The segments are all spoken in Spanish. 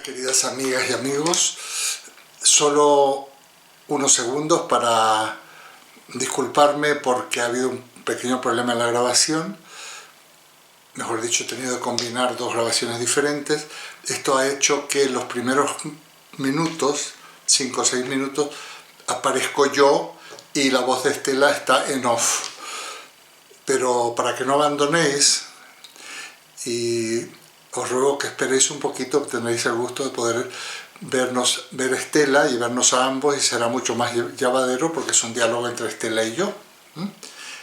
Queridas amigas y amigos, solo unos segundos para disculparme porque ha habido un pequeño problema en la grabación. Mejor dicho, he tenido que combinar dos grabaciones diferentes. Esto ha hecho que los primeros minutos, 5 o 6 minutos, aparezco yo y la voz de Estela está en off. Pero para que no abandonéis, y os ruego que esperéis un poquito, tendréis el gusto de poder ver a Estela y vernos a ambos, y será mucho más llevadero porque es un diálogo entre Estela y yo.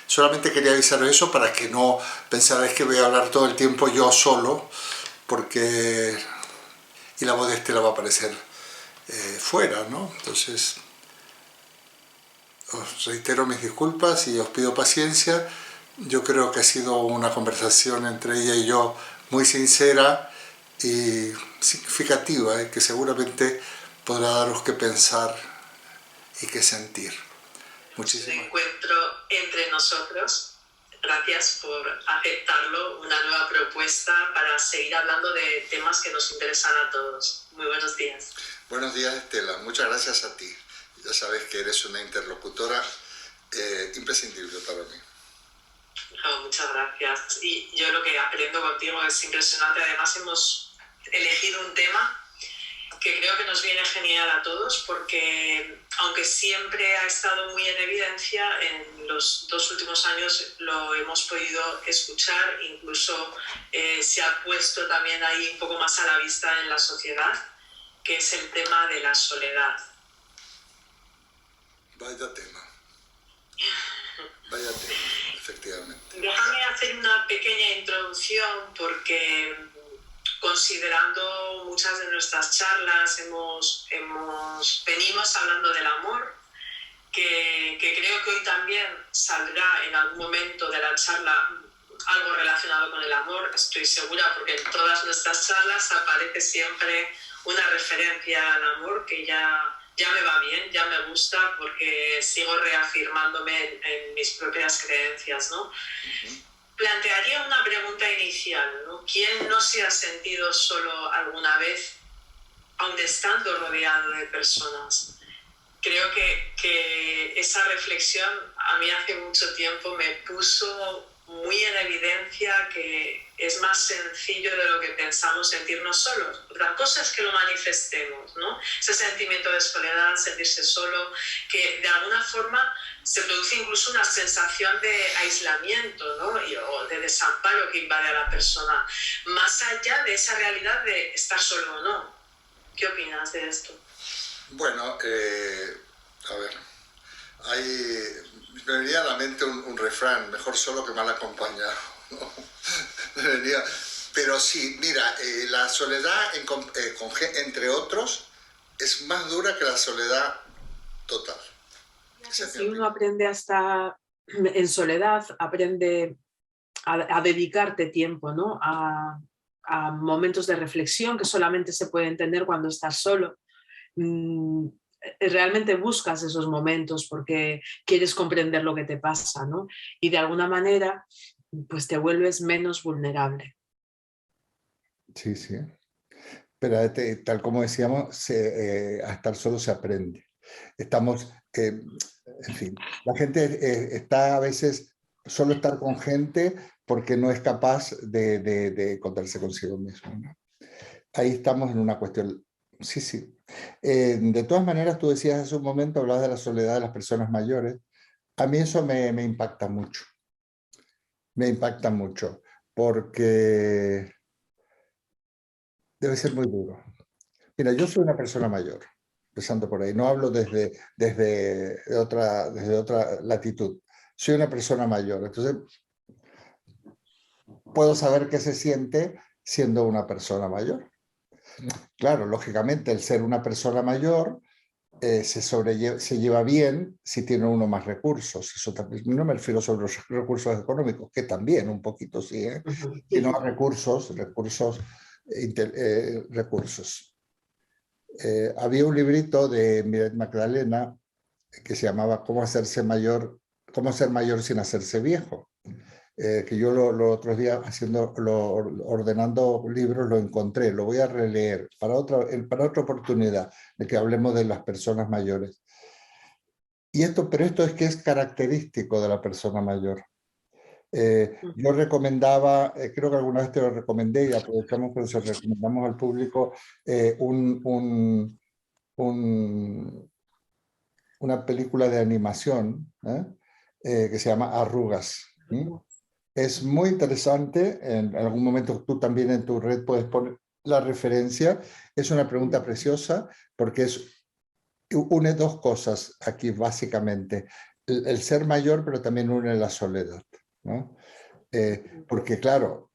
Solamente quería avisaros eso para que no pensarais que voy a hablar todo el tiempo yo solo, porque y la voz de Estela va a aparecer fuera, ¿no? Entonces os reitero mis disculpas y os pido paciencia. Yo creo que ha sido una conversación entre ella y yo muy sincera y significativa, que seguramente podrá daros que pensar y que sentir. Muchísimas gracias. Encuentro entre nosotros. Gracias por aceptarlo, una nueva propuesta para seguir hablando de temas que nos interesan a todos. Muy buenos días. Buenos días, Estela. Muchas gracias a ti. Ya sabes que eres una interlocutora imprescindible para mí. Oh, muchas gracias. Y yo lo que aprendo contigo es impresionante. Además hemos elegido un tema que creo que nos viene genial a todos, porque aunque siempre ha estado muy en evidencia, en los 2 últimos años lo hemos podido escuchar, incluso se ha puesto también ahí un poco más a la vista en la sociedad, que es el tema de la soledad. Vaya tema. Vaya tema, efectivamente. Déjame hacer una pequeña introducción porque considerando muchas de nuestras charlas venimos hablando del amor, que creo que hoy también saldrá en algún momento de la charla algo relacionado con el amor, estoy segura, porque en todas nuestras charlas aparece siempre una referencia al amor que ya me va bien, ya me gusta, porque sigo reafirmándome en mis propias creencias, ¿no? Plantearía una pregunta inicial, ¿no? ¿Quién no se ha sentido solo alguna vez, aun estando rodeado de personas? Creo que esa reflexión a mí hace mucho tiempo me puso muy en evidencia que es más sencillo de lo que pensamos sentirnos solos. Otra cosa es que lo manifestemos, ¿no? Ese sentimiento de soledad, sentirse solo, que de alguna forma se produce incluso una sensación de aislamiento, ¿no? O de desamparo que invade a la persona, más allá de esa realidad de estar solo o no. ¿Qué opinas de esto? Bueno, a ver, me venía a la mente un refrán: mejor solo que mal acompañado, ¿no? Pero sí, mira, la soledad entre otros es más dura que la soledad total. Si uno aprende a estar en soledad, aprende a dedicarte tiempo, ¿no? a momentos de reflexión que solamente se pueden tener cuando estás solo. Realmente buscas esos momentos porque quieres comprender lo que te pasa, ¿no? Y de alguna manera pues te vuelves menos vulnerable. Sí, sí. Pero tal como decíamos, a estar solo se aprende. Estamos, en fin, la gente está a veces solo estar con gente porque no es capaz de encontrarse consigo mismo, ¿no? Ahí estamos en una cuestión. Sí, sí. De todas maneras, tú decías hace un momento, hablabas de la soledad de las personas mayores. A mí eso me impacta mucho. Me impacta mucho porque debe ser muy duro. Mira, yo soy una persona mayor, empezando por ahí. No hablo desde otra latitud. Soy una persona mayor, entonces puedo saber qué se siente siendo una persona mayor. Claro, lógicamente, el ser una persona mayor se lleva bien si tiene uno más recursos. Eso también, no me refiero sobre los recursos económicos, que también un poquito sí, sino a recursos. Había un librito de Miret Magdalena que se llamaba ¿Cómo ser mayor sin hacerse viejo? que yo los otros días ordenando libros lo encontré, lo voy a releer para otra oportunidad de que hablemos de las personas mayores. Pero esto es que es característico de la persona mayor. Yo recomendaba, creo que alguna vez te lo recomendé y aprovechamos que se recomendamos al público una película de animación que se llama Arrugas. Es muy interesante, en algún momento tú también en tu red puedes poner la referencia. Es una pregunta preciosa porque une dos cosas aquí básicamente. El ser mayor, pero también une la soledad, ¿no? Porque claro,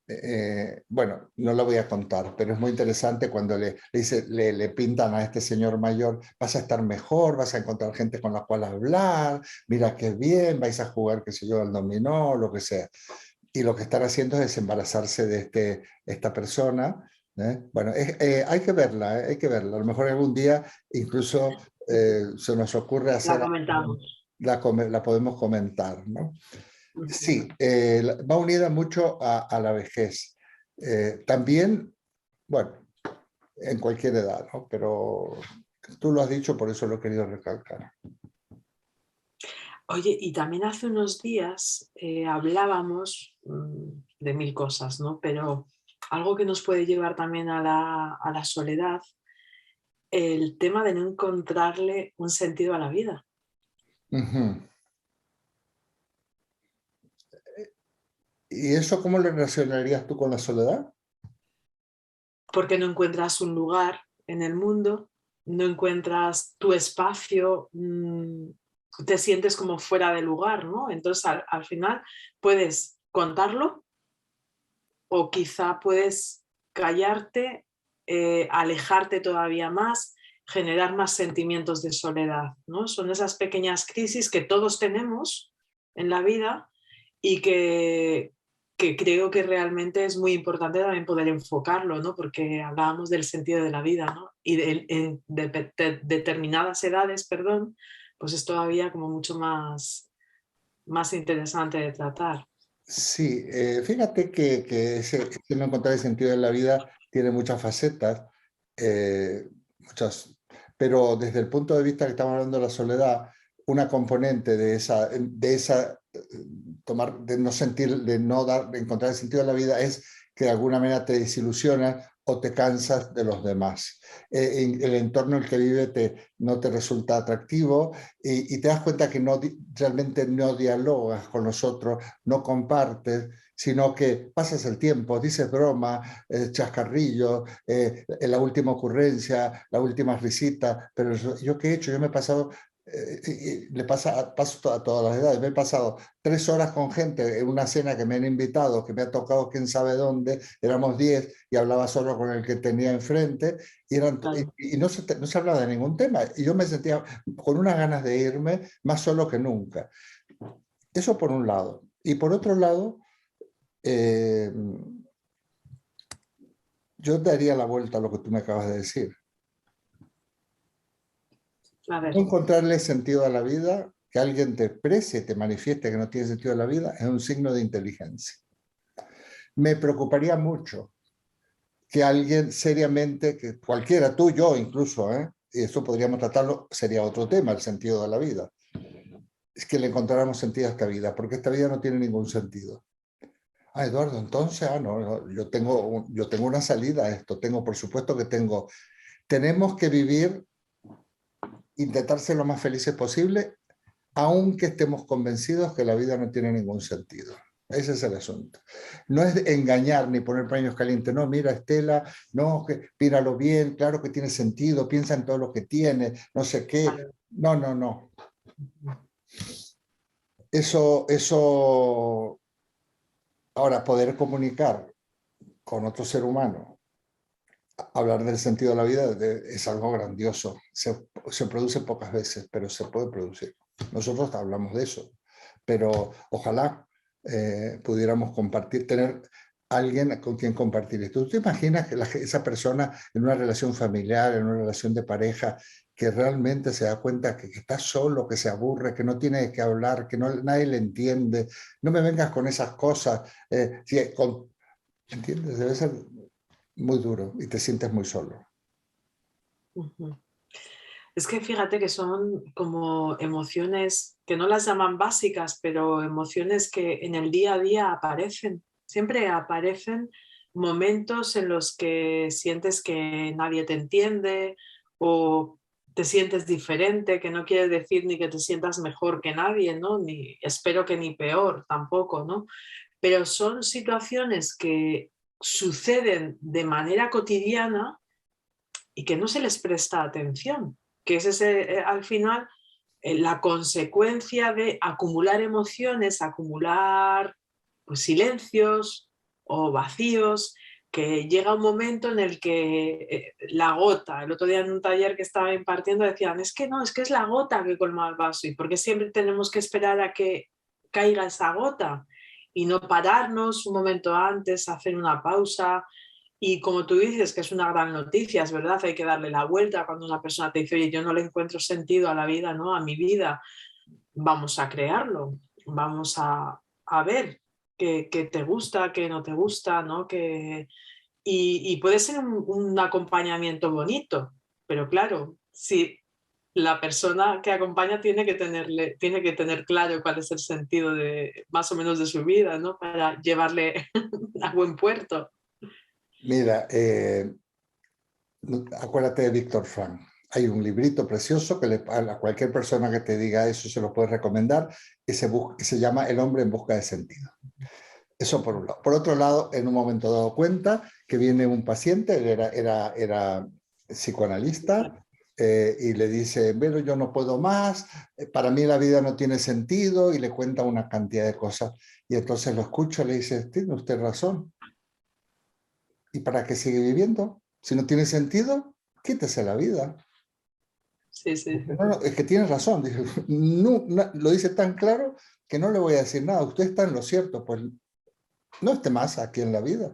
bueno, no lo voy a contar, pero es muy interesante cuando le pintan a este señor mayor: vas a estar mejor, vas a encontrar gente con la cual hablar, mira qué bien, vais a jugar, qué sé yo, al dominó, lo que sea. Y lo que están haciendo es desembarazarse de esta persona. Bueno, hay que verla, hay que verla. A lo mejor algún día incluso se nos ocurre La hacer... comentamos. La podemos comentar, ¿no? Sí, va unida mucho a la vejez. También, bueno, en cualquier edad, ¿no? Pero tú lo has dicho, por eso lo he querido recalcar. Oye, y también hace unos días hablábamos de mil cosas, ¿no? Pero algo que nos puede llevar también a la soledad, el tema de no encontrarle un sentido a la vida. Uh-huh. ¿Y eso cómo lo relacionarías tú con la soledad? Porque no encuentras un lugar en el mundo, no encuentras tu espacio, te sientes como fuera de lugar, ¿no? Entonces al final puedes contarlo o quizá puedes callarte, alejarte todavía más, generar más sentimientos de soledad, ¿no? Son esas pequeñas crisis que todos tenemos en la vida y que creo que realmente es muy importante también poder enfocarlo, ¿no? Porque hablábamos del sentido de la vida, ¿no? Y en determinadas edades, perdón, pues es todavía como mucho más interesante de tratar. Sí, fíjate que ese no encontrar el sentido de la vida tiene muchas facetas, muchas, pero desde el punto de vista que estamos hablando de la soledad, una componente de esa de no sentir, de encontrar el sentido de la vida es que de alguna manera te desilusionas o te cansas de los demás. El entorno en el que vive no te resulta atractivo y te das cuenta que realmente no dialogas con los otros, no compartes, sino que pasas el tiempo, dices broma, chascarrillo, la última ocurrencia, la última risita, pero ¿yo qué he hecho? Yo me he pasado... paso a todas las edades. Me he pasado 3 horas con gente en una cena que me han invitado, que me ha tocado quién sabe dónde, éramos 10 y hablaba solo con el que tenía enfrente y no se hablaba de ningún tema. Y yo me sentía con unas ganas de irme más solo que nunca. Eso por un lado. Y por otro lado, yo daría la vuelta a lo que tú me acabas de decir. A ver. No encontrarle sentido a la vida, que alguien te exprese, te manifieste que no tiene sentido a la vida, es un signo de inteligencia. Me preocuparía mucho que alguien seriamente, que cualquiera, tú, yo incluso, y eso podríamos tratarlo, sería otro tema, el sentido de la vida, es que le encontráramos sentido a esta vida, porque esta vida no tiene ningún sentido. Ah, Eduardo, entonces, no, yo tengo una salida a esto, por supuesto que tenemos que vivir, intentar ser lo más felices posible, aunque estemos convencidos que la vida no tiene ningún sentido. Ese es el asunto. No es engañar ni poner paños calientes. No, mira, Estela, no, míralo bien, claro que tiene sentido, piensa en todo lo que tiene, no sé qué. No. Eso, ahora, poder comunicar con otro ser humano, hablar del sentido de la vida es algo grandioso. Se produce pocas veces, pero se puede producir. Nosotros hablamos de eso, pero ojalá pudiéramos tener alguien con quien compartir esto. ¿Tú te imaginas que esa persona en una relación familiar, en una relación de pareja, que realmente se da cuenta que está solo, que se aburre, que no tiene que hablar, que no, nadie le entiende. No me vengas con esas cosas. ¿Entiendes? Debe ser muy duro y te sientes muy solo. Ujú. Es que fíjate que son como emociones que no las llaman básicas, pero emociones que en el día a día aparecen. Siempre aparecen momentos en los que sientes que nadie te entiende o te sientes diferente, que no quiere decir ni que te sientas mejor que nadie, ¿no? Ni espero que ni peor tampoco, ¿no? Pero son situaciones que suceden de manera cotidiana y que no se les presta atención, que es ese, al final la consecuencia de acumular emociones, acumular pues, silencios o vacíos, que llega un momento en el que la gota, el otro día en un taller que estaba impartiendo decían, es que no, es que es la gota que colma el vaso, y porque siempre tenemos que esperar a que caiga esa gota y no pararnos un momento antes, hacer una pausa. Y como tú dices, que es una gran noticia, es verdad, hay que darle la vuelta cuando una persona te dice, oye, yo no le encuentro sentido a la vida, ¿no? A mi vida, vamos a crearlo, vamos a ver qué te gusta, qué no te gusta, ¿no? Y puede ser un acompañamiento bonito, pero claro, si la persona que acompaña tiene que tener claro cuál es el sentido de más o menos de su vida, ¿no? Para llevarle a buen puerto. Mira, acuérdate de Víctor Frank. Hay un librito precioso que a cualquier persona que te diga eso se lo puedes recomendar, que se llama El hombre en busca de sentido. Eso por un lado. Por otro lado, en un momento dado cuenta que viene un paciente, él era psicoanalista, y le dice, pero yo no puedo más, para mí la vida no tiene sentido, y le cuenta una cantidad de cosas. Y entonces lo escucha y le dice, tiene usted razón. ¿Y para qué sigue viviendo? Si no tiene sentido, quítese la vida. Sí, sí. No, no, es que tienes razón. Dije, no, lo dice tan claro que no le voy a decir nada. Usted está en lo cierto, pues no esté más aquí en la vida.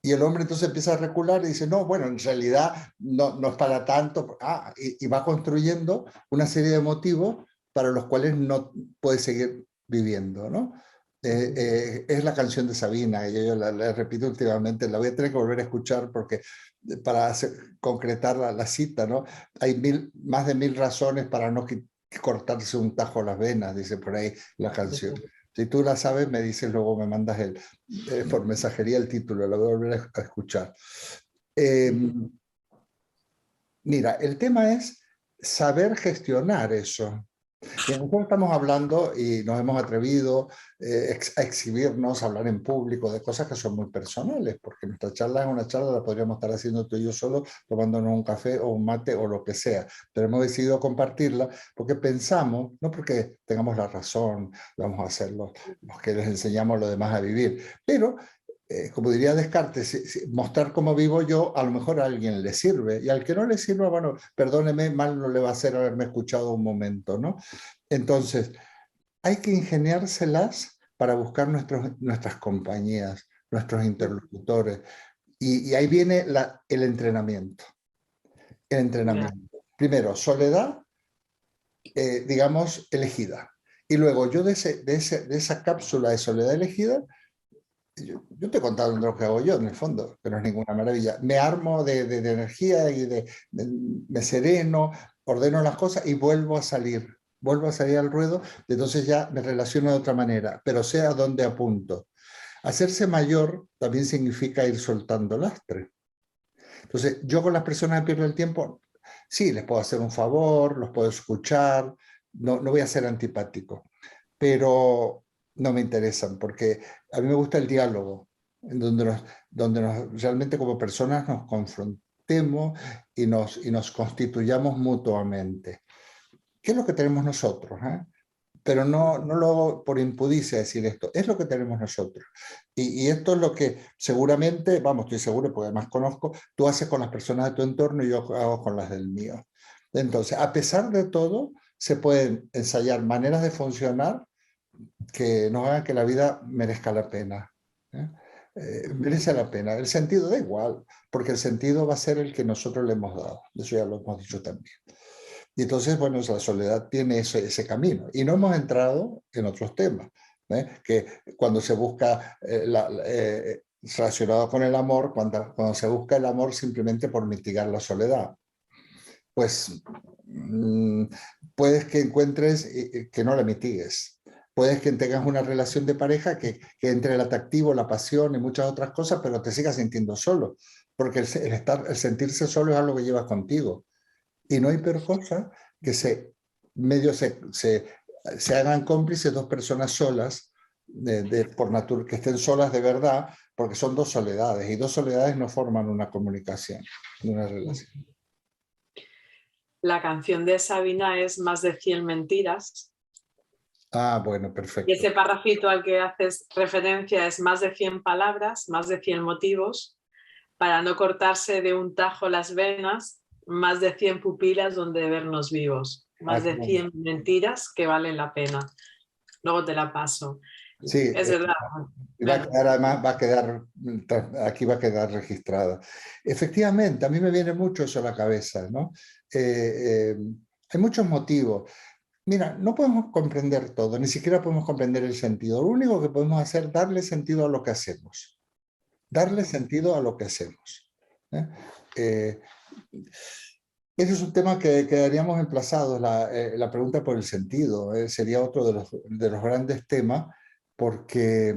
Y el hombre entonces empieza a recular y dice, no, bueno, en realidad no es para tanto. Y va construyendo una serie de motivos para los cuales no puede seguir viviendo, ¿no? Es la canción de Sabina, y yo la repito últimamente, la voy a tener que volver a escuchar porque para concretar la cita, ¿no? Hay más de 1000 razones para no cortarse un tajo las venas, dice por ahí la canción. Si tú la sabes, me dices, luego me mandas por mensajería el título, lo voy a volver a escuchar. Mira, el tema es saber gestionar eso. Y nosotros estamos hablando y nos hemos atrevido a exhibirnos, a hablar en público de cosas que son muy personales, porque nuestra charla es una charla, la podríamos estar haciendo tú y yo solo, tomándonos un café o un mate o lo que sea, pero hemos decidido compartirla porque pensamos, no porque tengamos la razón, vamos a ser los que les enseñamos a los demás a vivir, pero como diría Descartes, mostrar cómo vivo yo, a lo mejor a alguien le sirve, y al que no le sirva, bueno, perdóneme, mal no le va a hacer haberme escuchado un momento, ¿no? Entonces, hay que ingeniárselas para buscar nuestras compañías, nuestros interlocutores, y ahí viene el entrenamiento. El entrenamiento. Primero, soledad, digamos, elegida. Y luego yo de esa cápsula de soledad elegida, yo te he contado lo que hago yo, en el fondo, que no es ninguna maravilla. Me armo de energía y me sereno, ordeno las cosas y vuelvo a salir al ruedo, entonces ya me relaciono de otra manera, pero sé a dónde apunto. Hacerse mayor también significa ir soltando lastre. Entonces, yo con las personas que pierdo el tiempo, sí, les puedo hacer un favor, los puedo escuchar, no voy a ser antipático, pero no me interesan, porque a mí me gusta el diálogo, en donde realmente como personas nos confrontemos y nos constituyamos mutuamente. ¿Qué es lo que tenemos nosotros? Pero no lo hago por impudicia decir esto, es lo que tenemos nosotros. Y esto es lo que seguramente, vamos, estoy seguro porque además conozco, tú haces con las personas de tu entorno y yo hago con las del mío. Entonces, a pesar de todo, se pueden ensayar maneras de funcionar que nos hagan que la vida merezca la pena. Merece la pena. El sentido da igual, porque el sentido va a ser el que nosotros le hemos dado. Eso ya lo hemos dicho también. Y entonces, bueno, la soledad tiene ese camino. Y no hemos entrado en otros temas, que cuando se busca relacionado con el amor, cuando se busca el amor simplemente por mitigar la soledad, pues puedes que encuentres que no la mitigues. Puedes que tengas una relación de pareja que entre el atractivo, la pasión y muchas otras cosas, pero te sigas sintiendo solo, porque el sentirse solo es algo que llevas contigo. Y no hay peor cosa que se hagan cómplices dos personas solas, que estén solas de verdad, porque son dos soledades, y dos soledades no forman una comunicación, una relación. La canción de Sabina es Más de 100 mentiras. Ah, bueno, perfecto. Y ese párrafito al que haces referencia es más de 100 palabras, más de 100 motivos, para no cortarse de un tajo las venas, más de 100 pupilas donde vernos vivos, más de 100 mentiras que valen la pena. Luego te la paso. Sí, es verdad. Y va a quedar, además, aquí va a quedar registrada. Efectivamente, a mí me viene mucho eso a la cabeza, ¿no? Hay muchos motivos. Mira, no podemos comprender todo, ni siquiera podemos comprender el sentido. Lo único que podemos hacer es darle sentido a lo que hacemos. Darle sentido a lo que hacemos. Ese es un tema que quedaríamos emplazados. La pregunta por el sentido sería otro de los grandes temas, porque,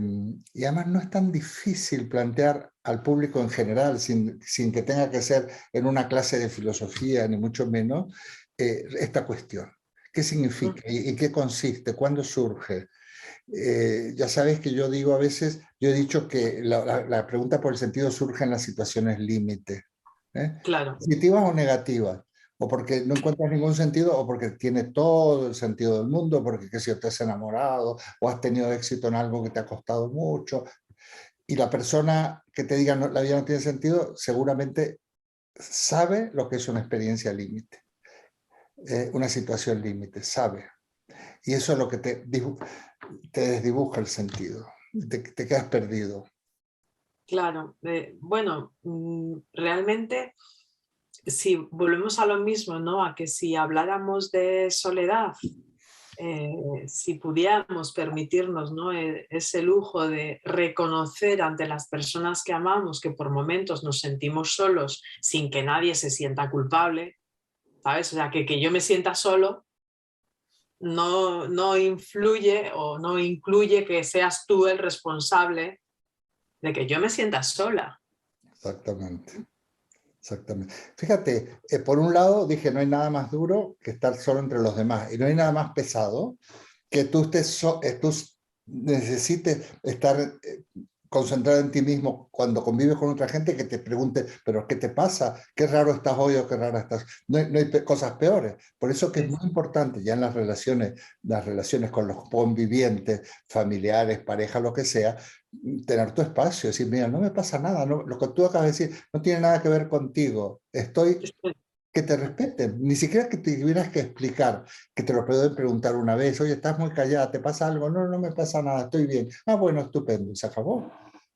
y además no es tan difícil plantear al público en general, sin que tenga que ser en una clase de filosofía, ni mucho menos, esta cuestión. ¿Qué significa? ¿En qué consiste? ¿Cuándo surge? Ya sabes que yo digo a veces, yo he dicho que la pregunta por el sentido surge en las situaciones límite. Claro. Positivas o negativas, o porque no encuentras ningún sentido, o porque tiene todo el sentido del mundo, porque que si te has enamorado, o has tenido éxito en algo que te ha costado mucho, y la persona que te diga la vida no tiene sentido, seguramente sabe lo que es una experiencia límite, una situación límite, sabe. Y eso es lo que te desdibuja el sentido, te quedas perdido. Claro, bueno, realmente si volvemos a lo mismo, ¿no? A que si habláramos de soledad, si pudiéramos permitirnos, ¿no? Ese lujo de reconocer ante las personas que amamos que por momentos nos sentimos solos sin que nadie se sienta culpable, ¿sabes? O sea, que yo me sienta solo no influye o no incluye que seas tú el responsable de que yo me sienta sola. Exactamente. Exactamente. Fíjate, por un lado dije, no hay nada más duro que estar solo entre los demás, y no hay nada más pesado que tú necesites estar concentrado en ti mismo cuando convives con otra gente, que te pregunte, pero ¿qué te pasa? ¿Qué raro estás hoy o qué rara estás? No hay cosas peores. Por eso que es muy importante ya en las relaciones con los convivientes, familiares, pareja, lo que sea, tener tu espacio, decir, mira, no me pasa nada, no, lo que tú acabas de decir no tiene nada que ver contigo, que te respeten, ni siquiera que te tuvieras que explicar, que te lo pueden preguntar una vez, oye, estás muy callada, ¿te pasa algo? No, no me pasa nada, estoy bien. Ah, bueno, estupendo, y se acabó.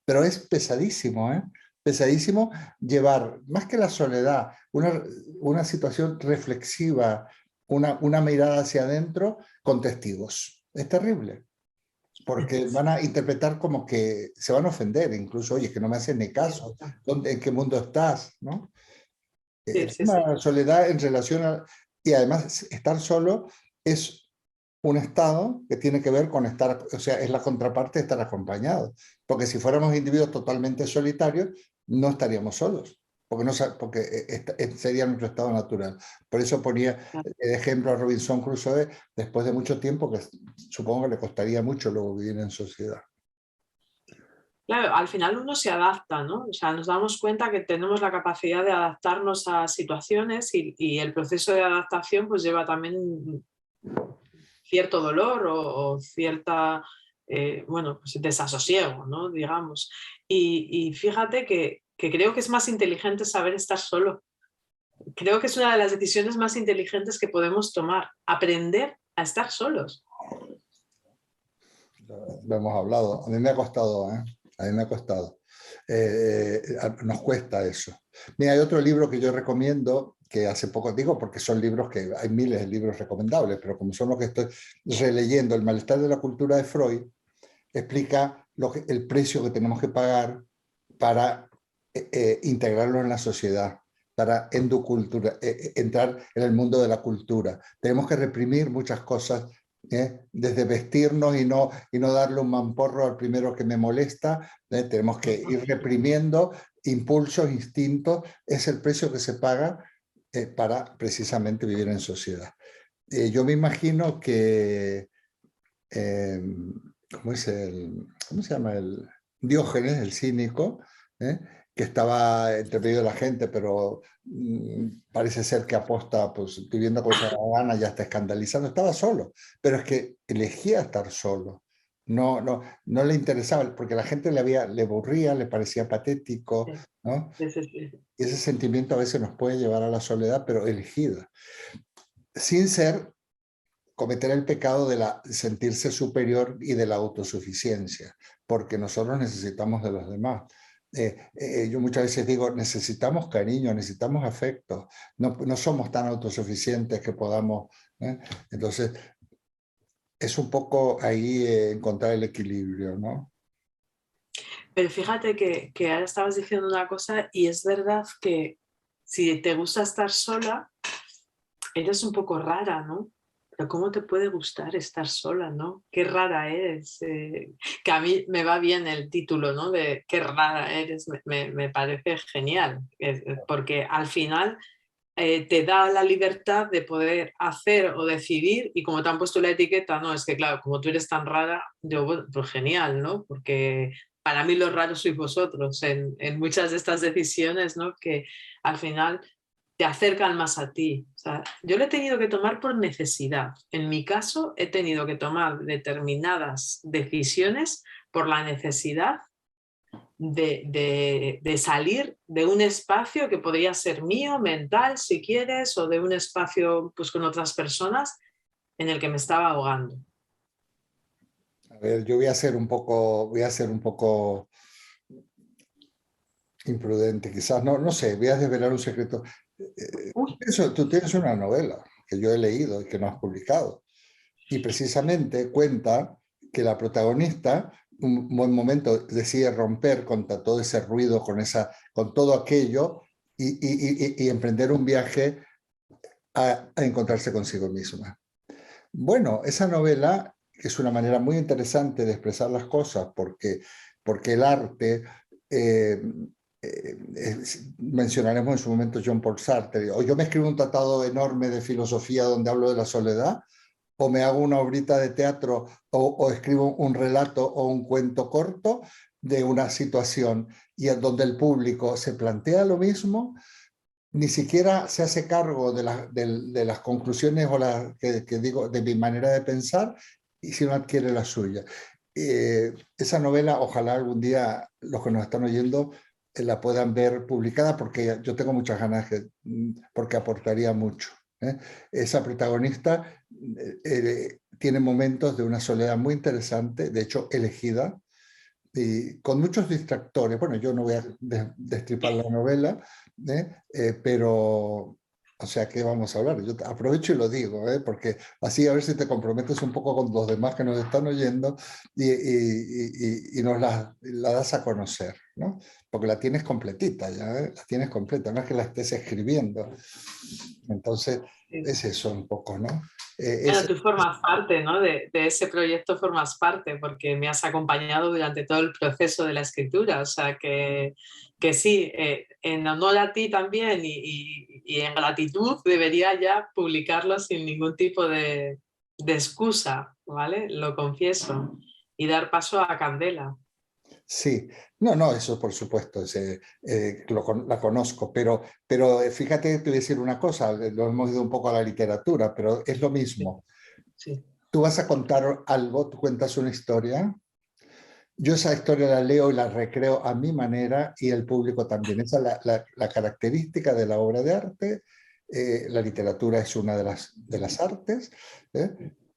Pero es pesadísimo, ¿eh? Pesadísimo llevar, más que la soledad, una situación reflexiva, una mirada hacia adentro con testigos. Es terrible, porque van a interpretar como que se van a ofender, incluso, oye, que no me hacen ni caso, ¿en qué mundo estás? ¿No? Una soledad en relación a... Y además, estar solo es un estado que tiene que ver con estar, o sea, es la contraparte de estar acompañado. Porque si fuéramos individuos totalmente solitarios, no estaríamos solos, porque sería nuestro estado natural. Por eso ponía el ejemplo a Robinson Crusoe, después de mucho tiempo, que supongo que le costaría mucho luego vivir en sociedad. Claro, al final uno se adapta, ¿no? O sea, nos damos cuenta que tenemos la capacidad de adaptarnos a situaciones y el proceso de adaptación pues lleva también cierto dolor o cierta, bueno, pues desasosiego, ¿no? Digamos. Y fíjate que creo que es más inteligente saber estar solo. Creo que es una de las decisiones más inteligentes que podemos tomar, aprender a estar solos. Lo hemos hablado, a mí me ha costado, ¿eh? a mí me ha costado. Nos cuesta eso. Mira, hay otro libro que yo recomiendo, que hace poco digo, porque son libros que hay miles de libros recomendables, pero como son los que estoy releyendo, El malestar de la cultura de Freud, explica el precio que tenemos que pagar para integrarlo en la sociedad, para entrar en el mundo de la cultura. Tenemos que reprimir muchas cosas, desde vestirnos y no darle un mamporro al primero que me molesta. Tenemos que ir reprimiendo impulsos, instintos. Es el precio que se paga para precisamente vivir en sociedad. Yo me imagino que ¿cómo se llama? El Diógenes, el cínico, que estaba entre medio de la gente, pero parece ser que aposta, pues viviendo con esa gana, ya está escandalizando. Estaba solo, pero es que elegía estar solo. No le interesaba, porque la gente le aburría, le parecía patético, ¿no? Sí, sí, sí. Y ese sentimiento a veces nos puede llevar a la soledad, pero elegida, sin cometer el pecado de sentirse superior y de la autosuficiencia, porque nosotros necesitamos de los demás. Yo muchas veces digo, necesitamos cariño, necesitamos afecto, no somos tan autosuficientes que podamos... Entonces, es un poco ahí encontrar el equilibrio, ¿no? Pero fíjate que ahora estabas diciendo una cosa y es verdad que si te gusta estar sola, eres un poco rara, ¿no? Pero ¿cómo te puede gustar estar sola, no? Qué rara eres. Que a mí me va bien el título, ¿no? De qué rara eres, me parece genial. Porque al final te da la libertad de poder hacer o decidir, y como te han puesto la etiqueta, no, es que claro, como tú eres tan rara, yo, bueno, pues genial, ¿no? Porque para mí los raros sois vosotros en muchas de estas decisiones, ¿no? Que al final te acercan más a ti. O sea, yo lo he tenido que tomar por necesidad. En mi caso, he tenido que tomar determinadas decisiones por la necesidad de salir de un espacio que podría ser mío, mental, si quieres, o de un espacio pues, con otras personas en el que me estaba ahogando. A ver, yo voy a ser un poco imprudente, quizás, no sé, voy a desvelar un secreto. Tú tienes una novela que yo he leído y que no has publicado, y precisamente cuenta que la protagonista, un buen momento, decide romper contra todo ese ruido, con todo aquello, y emprender un viaje a encontrarse consigo misma. Bueno, esa novela es una manera muy interesante de expresar las cosas, porque el arte... mencionaremos en su momento Jean Paul Sartre, o yo me escribo un tratado enorme de filosofía donde hablo de la soledad, o me hago una obrita de teatro, o escribo un relato o un cuento corto de una situación, y en donde el público se plantea lo mismo, ni siquiera se hace cargo de las conclusiones o que digo, de mi manera de pensar, y si no adquiere la suya. Esa novela, ojalá algún día los que nos están oyendo la puedan ver publicada, porque yo tengo muchas ganas, porque aportaría mucho. Esa protagonista tiene momentos de una soledad muy interesante, de hecho elegida, y con muchos distractores. Bueno, yo no voy a destripar la novela, pero... O sea, ¿qué vamos a hablar? Yo aprovecho y lo digo, porque así a ver si te comprometes un poco con los demás que nos están oyendo y nos la das a conocer, ¿no? Porque la tienes completita ya, la tienes completa, no es que la estés escribiendo. Entonces, es eso un poco, ¿no? Bueno, tú formas parte, ¿no? De ese proyecto formas parte, porque me has acompañado durante todo el proceso de la escritura. O sea, que sí, en honor a ti también y en gratitud debería ya publicarlo sin ningún tipo de excusa, ¿vale? Lo confieso. Y dar paso a Candela. Sí, no, eso por supuesto, la conozco, pero fíjate, te voy a decir una cosa, lo hemos ido un poco a la literatura, pero es lo mismo. Sí. Tú vas a contar algo, tú cuentas una historia, yo esa historia la leo y la recreo a mi manera, y el público también. Esa es la característica de la obra de arte. La literatura es una de las artes,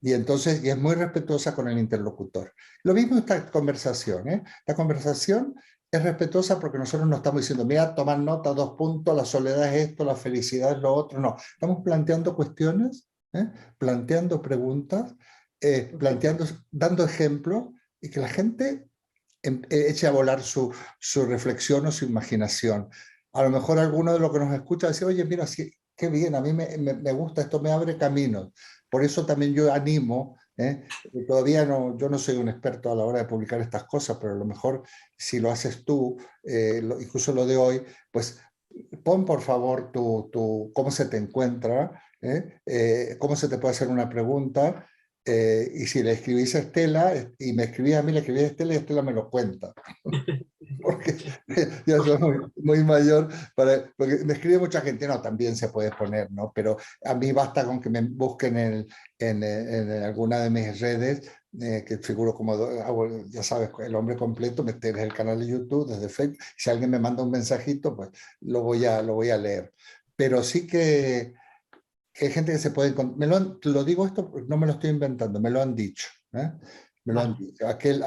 Y entonces, y es muy respetuosa con el interlocutor. Lo mismo esta conversación, ¿eh? La conversación es respetuosa porque nosotros no estamos diciendo, mira, tomar nota, 2 puntos, la soledad es esto, la felicidad es lo otro. No, estamos planteando cuestiones, ¿eh? Planteando preguntas, dando ejemplos y que la gente eche a volar su reflexión o su imaginación. A lo mejor alguno de los que nos escucha dice, oye, mira, sí, qué bien, a mí me gusta, esto me abre caminos. Por eso también yo animo, todavía no, yo no soy un experto a la hora de publicar estas cosas, pero a lo mejor si lo haces tú, incluso lo de hoy, pues pon por favor cómo se te encuentra, cómo se te puede hacer una pregunta, y si le escribís a Estela y me escribís a mí, le escribís a Estela y Estela me lo cuenta. Porque yo soy muy mayor, porque me escribe mucha gente, no, también se puede poner, ¿no? Pero a mí basta con que me busquen en alguna de mis redes, que figuro como, ya sabes, el hombre completo, desde el canal de YouTube, desde Facebook. Si alguien me manda un mensajito, pues lo voy a leer. Pero sí que hay gente que se puede encontrar, lo digo esto, no me lo estoy inventando, me lo han dicho, ¿eh? Me lo han dicho. Aquel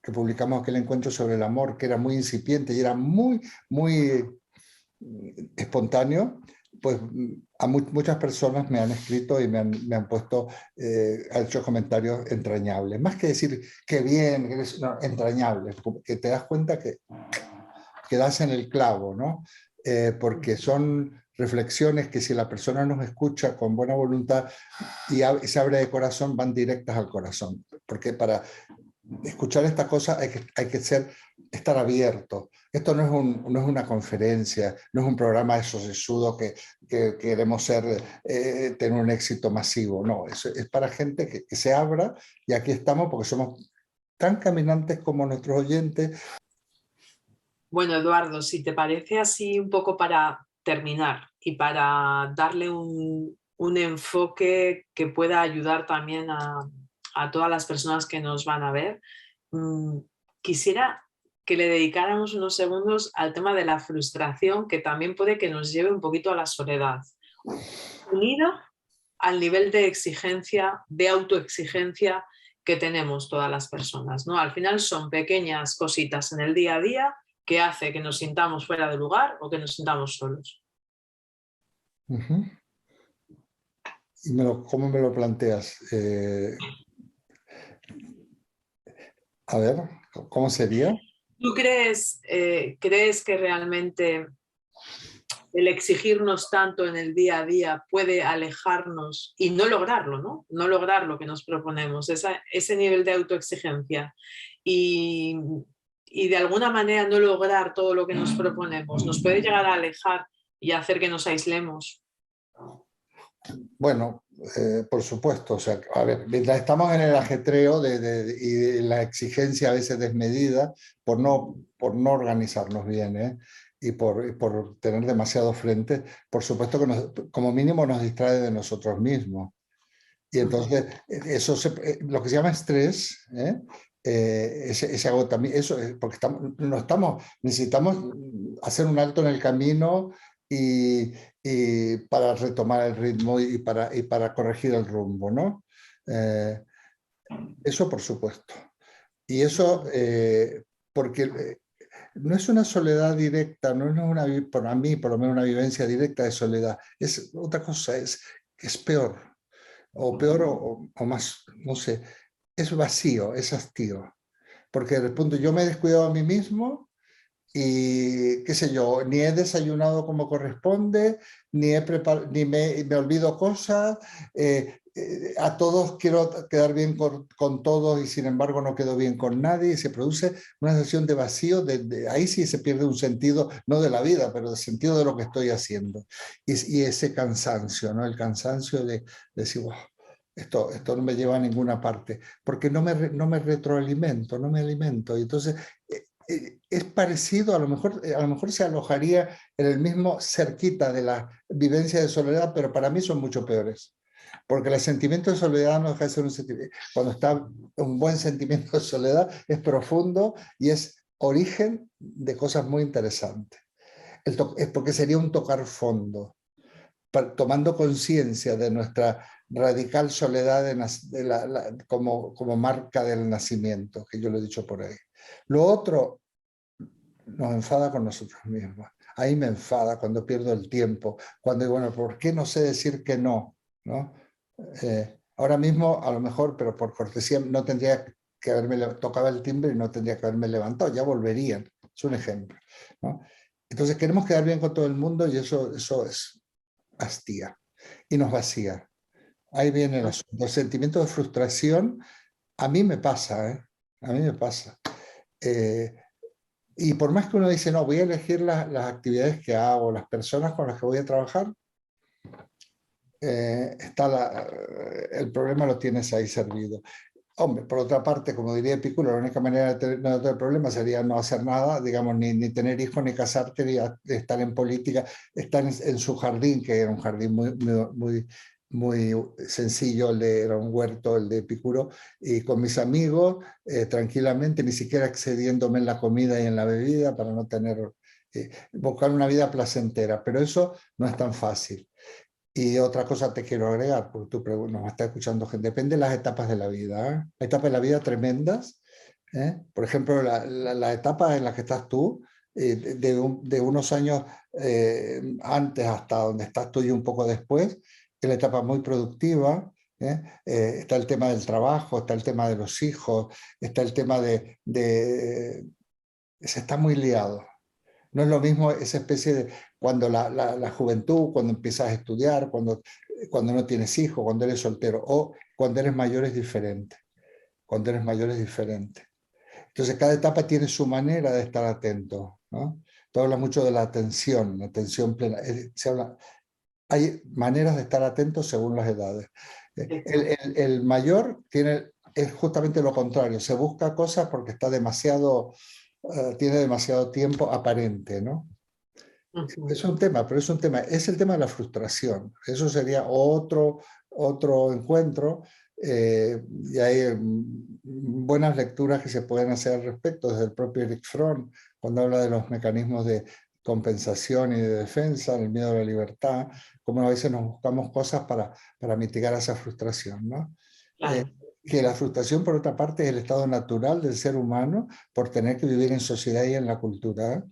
que publicamos, aquel encuentro sobre el amor, que era muy incipiente y era muy, muy espontáneo, pues muchas personas me han escrito y me han puesto, han hecho comentarios entrañables. Más que decir, qué bien, no, entrañables, que te das cuenta que das en el clavo, ¿no? Porque son reflexiones que si la persona nos escucha con buena voluntad y se abre de corazón, van directas al corazón. Porque para escuchar estas cosas hay que estar abierto. Esto no es una conferencia, no es un programa de sesudo que queremos tener un éxito masivo. No, es para gente que se abra, y aquí estamos porque somos tan caminantes como nuestros oyentes. Bueno, Eduardo, si te parece así un poco para terminar y para darle un enfoque que pueda ayudar también a todas las personas que nos van a ver, quisiera que le dedicáramos unos segundos al tema de la frustración, que también puede que nos lleve un poquito a la soledad, unido al nivel de exigencia, de autoexigencia que tenemos todas las personas, ¿no? Al final son pequeñas cositas en el día a día que hace que nos sintamos fuera de lugar o que nos sintamos solos. ¿Y cómo me lo planteas? A ver, ¿cómo sería? ¿Tú crees que realmente el exigirnos tanto en el día a día puede alejarnos y no lograrlo, ¿no? No lograr lo que nos proponemos, ese nivel de autoexigencia y de alguna manera no lograr todo lo que nos proponemos nos puede llegar a alejar y hacer que nos aislemos? Bueno, por supuesto, o sea, a ver, mientras estamos en el ajetreo y la exigencia a veces desmedida por no organizarnos bien, y por tener demasiado frente, por supuesto que como mínimo nos distrae de nosotros mismos. Y entonces, lo que se llama estrés, ese agotamiento, eso es porque necesitamos hacer un alto en el camino y para retomar el ritmo y para corregir el rumbo, ¿no? Eso por supuesto. Y eso, porque no es una soledad directa, no es para mí por lo menos una vivencia directa de soledad, es otra cosa, es peor, o peor o más, no sé, es vacío, es hastío, porque de punto yo me he descuidado a mí mismo y qué sé yo, ni he desayunado como corresponde, ni me olvido cosas, a todos quiero quedar bien con todos y sin embargo no quedo bien con nadie, y se produce una sensación de vacío, ahí sí se pierde un sentido, no de la vida, pero del sentido de lo que estoy haciendo. Y ese cansancio, ¿no? El cansancio de decir, wow, esto no me lleva a ninguna parte, porque no me retroalimento, no me alimento. Y entonces es parecido, a lo mejor se alojaría en el mismo cerquita de la vivencia de soledad, pero para mí son mucho peores. Porque el sentimiento de soledad no deja de ser un sentimiento. Cuando está un buen sentimiento de soledad, es profundo y es origen de cosas muy interesantes. Es porque sería un tocar fondo. tomando conciencia de nuestra radical soledad como marca del nacimiento, que yo lo he dicho por ahí. Lo otro nos enfada con nosotros mismos. Ahí me enfada cuando pierdo el tiempo, cuando digo, bueno, ¿por qué no sé decir que no? ¿No? Ahora mismo, a lo mejor, pero por cortesía, no tendría que tocaba el timbre y no tendría que haberme levantado, ya volverían. Es un ejemplo, ¿no? Entonces queremos quedar bien con todo el mundo y eso es hastía y nos vacía. Ahí viene el asunto. El sentimiento de frustración a mí me pasa, ¿eh? A mí me pasa. Y por más que uno dice, no, voy a elegir las actividades que hago, las personas con las que voy a trabajar, el problema lo tienes ahí servido. Hombre, por otra parte, como diría Epicuro, la única manera de no tener problemas sería no hacer nada, digamos, ni tener hijos, ni casarte, ni estar en política, estar en su jardín, que era un jardín muy sencillo, era un huerto el de Epicuro, y con mis amigos, tranquilamente, ni siquiera excediéndome en la comida y en la bebida para no tener, buscar una vida placentera, pero eso no es tan fácil. Y otra cosa te quiero agregar, porque tú nos está escuchando gente, depende de las etapas de la vida. ¿Eh? Hay etapas de la vida tremendas, ¿eh? Por ejemplo, la etapa en la que estás tú, de unos años antes hasta donde estás tú y un poco después, es la etapa muy productiva. Está el tema del trabajo, está el tema de los hijos, está el tema se está muy liado. No es lo mismo esa especie de cuando la juventud, cuando empiezas a estudiar, cuando no tienes hijos, cuando eres soltero, o cuando eres mayor es diferente. Cuando eres mayor es diferente. Entonces cada etapa tiene su manera de estar atento, ¿no? Tú hablas mucho de la atención plena. Hay maneras de estar atentos según las edades. El mayor es justamente lo contrario, se busca cosas porque está tiene demasiado tiempo aparente, ¿no? Es un tema, pero es un tema, es el tema de la frustración. Eso sería otro encuentro, y hay buenas lecturas que se pueden hacer al respecto, desde el propio Erich Fromm, cuando habla de los mecanismos de compensación y de defensa, el miedo a la libertad, como a veces nos buscamos cosas para mitigar esa frustración, ¿no? Claro. Que la frustración, por otra parte, es el estado natural del ser humano por tener que vivir en sociedad y en la cultura,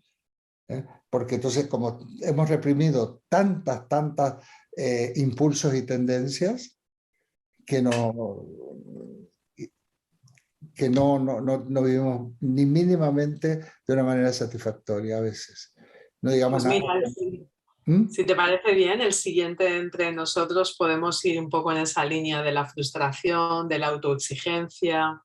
porque entonces como hemos reprimido tantas impulsos y tendencias que no vivimos ni mínimamente de una manera satisfactoria a veces. No digamos Pues nada. mira, si te parece bien, el siguiente entre nosotros podemos ir un poco en esa línea de la frustración, de la autoexigencia,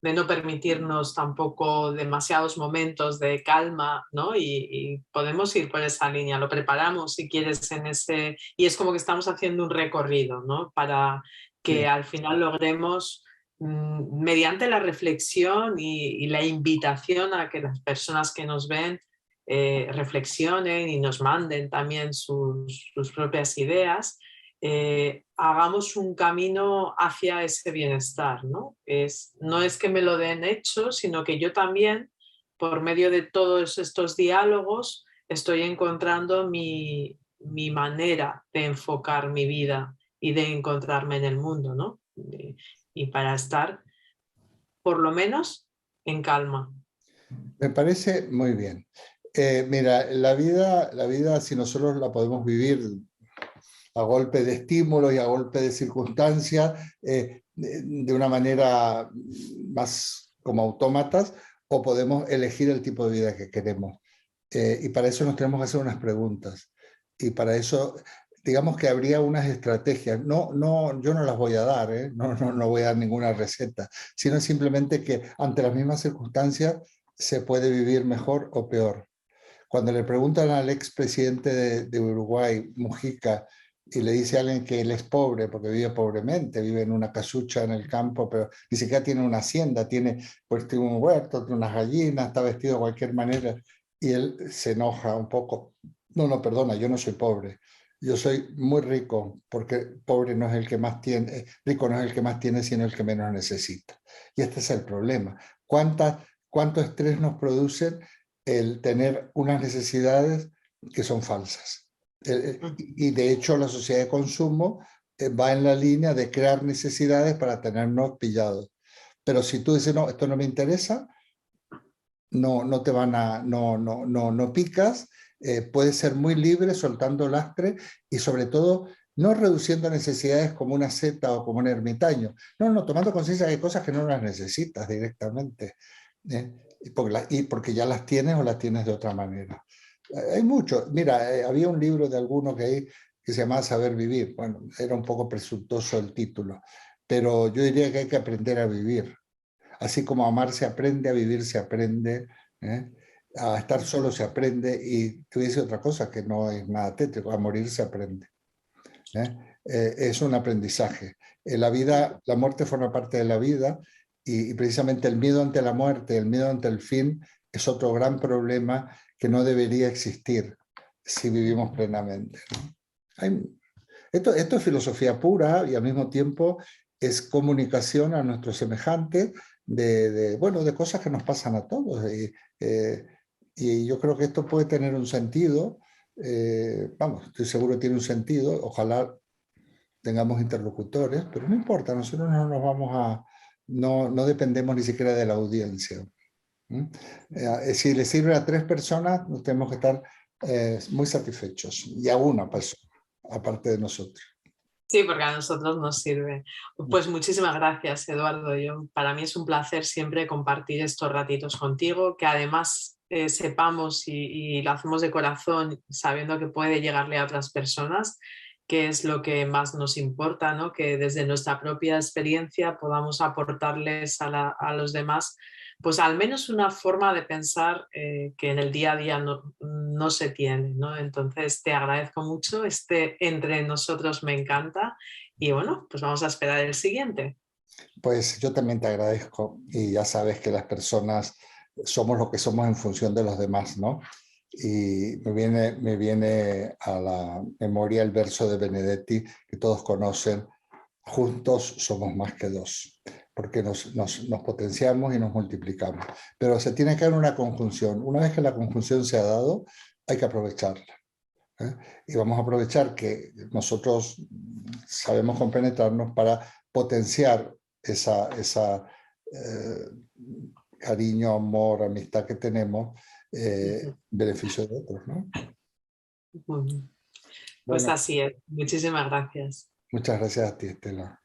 de no permitirnos tampoco demasiados momentos de calma, ¿no? Y podemos ir por esa línea, lo preparamos si quieres en ese... Y es como que estamos haciendo un recorrido, ¿no? Para que al final logremos, mediante la reflexión y la invitación a que las personas que nos ven reflexionen y nos manden también sus propias ideas, hagamos un camino hacia ese bienestar, ¿no? No es que me lo den hecho, sino que yo también, por medio de todos estos diálogos, estoy encontrando mi manera de enfocar mi vida y de encontrarme en el mundo, ¿no? Y para estar, por lo menos, en calma. Me parece muy bien. Mira, la vida, si nosotros la podemos vivir a golpe de estímulo y a golpe de circunstancias, de una manera más como autómatas, o podemos elegir el tipo de vida que queremos. Y para eso nos tenemos que hacer unas preguntas. Y para eso, digamos que habría unas estrategias. Yo no las voy a dar, ¿eh? No voy a dar ninguna receta, sino simplemente que ante las mismas circunstancias se puede vivir mejor o peor. Cuando le preguntan al expresidente de Uruguay, Mujica, y le dice a alguien que él es pobre, porque vive pobremente, vive en una casucha en el campo, pero ni siquiera tiene una hacienda, tiene un huerto, tiene unas gallinas, está vestido de cualquier manera, y él se enoja un poco. No, perdona, yo no soy pobre, yo soy muy rico, porque pobre no es el que más tiene, rico no es el que más tiene, sino el que menos necesita. Y este es el problema. ¿Cuánto estrés nos produce el tener unas necesidades que son falsas? Y de hecho la sociedad de consumo va en la línea de crear necesidades para tenernos pillados. Pero si tú dices, no, esto no me interesa, no te van a, no picas, puedes ser muy libre soltando lastre y sobre todo no reduciendo necesidades como una seta o como un ermitaño. No, tomando conciencia de que hay cosas que no las necesitas directamente, porque ya las tienes o las tienes de otra manera. Hay mucho. Mira, había un libro de alguno que se llamaba Saber Vivir. Bueno, era un poco presuntuoso el título, pero yo diría que hay que aprender a vivir. Así como a amar se aprende, a vivir se aprende, a estar solo se aprende, y te voy a decir otra cosa que no es nada tétrico, a morir se aprende. Es un aprendizaje. La vida, la muerte forma parte de la vida, y precisamente el miedo ante la muerte, el miedo ante el fin, es otro gran problema que no debería existir si vivimos plenamente, ¿no? Esto es filosofía pura y al mismo tiempo es comunicación a nuestros semejantes de cosas que nos pasan a todos. Y yo creo que esto puede tener un sentido. Vamos, estoy seguro que tiene un sentido. Ojalá tengamos interlocutores, pero no importa, nosotros no nos vamos a... No dependemos ni siquiera de la audiencia. Si le sirve a 3 personas, nos tenemos que estar muy satisfechos. Y a una persona, aparte de nosotros. Sí, porque a nosotros nos sirve. Pues muchísimas gracias, Eduardo. Para mí es un placer siempre compartir estos ratitos contigo, que además sepamos y lo hacemos de corazón, sabiendo que puede llegarle a otras personas, que es lo que más nos importa, ¿no? Que desde nuestra propia experiencia podamos aportarles a los demás, pues al menos una forma de pensar que en el día a día no se tiene, ¿no? Entonces te agradezco mucho, entre nosotros me encanta, y bueno, pues vamos a esperar el siguiente. Pues yo también te agradezco, y ya sabes que las personas somos lo que somos en función de los demás, ¿no? Y me viene a la memoria el verso de Benedetti que todos conocen: juntos somos más que 2, porque nos potenciamos y nos multiplicamos. Pero se tiene que dar una conjunción. Una vez que la conjunción se ha dado, hay que aprovecharla. Y vamos a aprovechar que nosotros sabemos compenetrarnos para potenciar esa cariño, amor, amistad que tenemos, beneficio de otros, ¿no? Pues Bueno, así es. Muchísimas gracias. muchas gracias a ti, Estela.